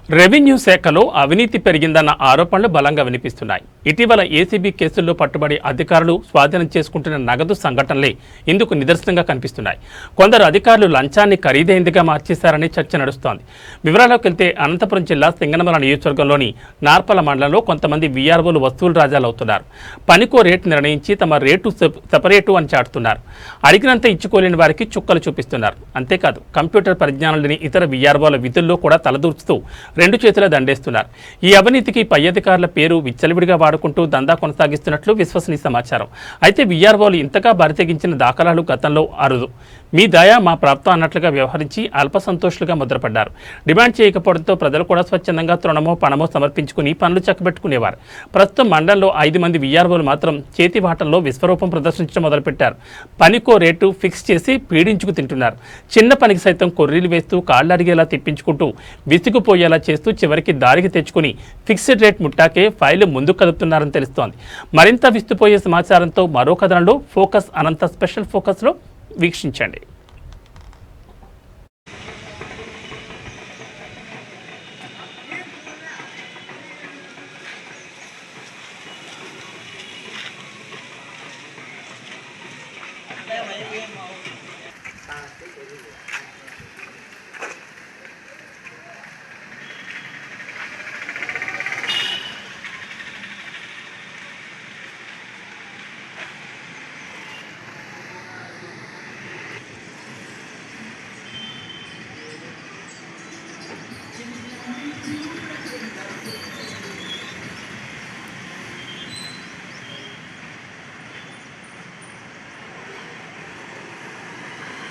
Revenue శాఖలో అవినీతి పెరిగిందన్న ఆరోపణలు బలంగా వినిపిస్తున్నాయి. ఇటీవల ఏసీబీ కేసుల్లో పట్టుబడి అధికారులు స్వాధీనం చేసుకుంటున్న నగదు సంఘటనలే ఇందుకు నిదర్శనంగా కనిపిస్తున్నాయి. కొందరు అధికారులు లంచాన్ని ఖరీదైందిగా మార్చేశారని చర్చ నడుస్తోంది. వివరాల్లోకి వెళ్తే అనంతపురం జిల్లా సింగనమల నియోజకవర్గంలోని నార్పల మండలంలో కొంతమంది వీఆర్ఓలు వస్తువులు రాజాలవుతున్నారు. పనికో రేటు నిర్ణయించి తమ రేటు సెపరేటు అని చాటుతున్నారు. అడిగినంత ఇచ్చుకోలేని వారికి చుక్కలు చూపిస్తున్నారు. అంతేకాదు కంప్యూటర్ పరిజ్ఞానం లేని ఇతర వీఆర్ఓల విధుల్లో కూడా తలదూర్చుతూ రెండు చేతుల దండేస్తున్నారు. ఈ అవినీతికి పై అధికారుల పేరు విచ్చలవిడిగా వాడుకుంటూ దందా కొనసాగిస్తున్నట్లు విశ్వసనీయ సమాచారం. అయితే వీఆర్ఓలు ఇంతగా బరితెగించిన దాఖలాలు గతంలో అరుదు. మీ దయ మా ప్రాప్తం అన్నట్లుగా వ్యవహరించి అల్ప సంతోషులుగా ముద్రపడ్డారు. డిమాండ్ చేయకపోవడంతో ప్రజలు కూడా స్వచ్ఛందంగా తృణమో పణమో సమర్పించుకుని పనులు చక్కబెట్టుకునేవారు. ప్రస్తుతం మండలంలో 5 మంది వీఆర్ఓలు మాత్రం చేతివాటంలో విశ్వరూపం ప్రదర్శించడం మొదలుపెట్టారు. పనికో రేటు ఫిక్స్ చేసి పీడించుకు తింటున్నారు. చిన్న పనికి సైతం కొర్రీలు వేస్తూ కాళ్ళు అడిగేలా తిప్పించుకుంటూ విసిగిపోయేలా చేస్తూ చివరికి దారికి తెచ్చుకుని ఫిక్స్డ్ రేట్ ముట్టాకే ఫైలు ముందుకు కదుపుతున్నారని తెలుస్తోంది. మరింత విస్తుపోయే సమాచారంతో మరో కథనంలో ఫోకస్ అనంత స్పెషల్ ఫోకస్లో వీక్షించండి.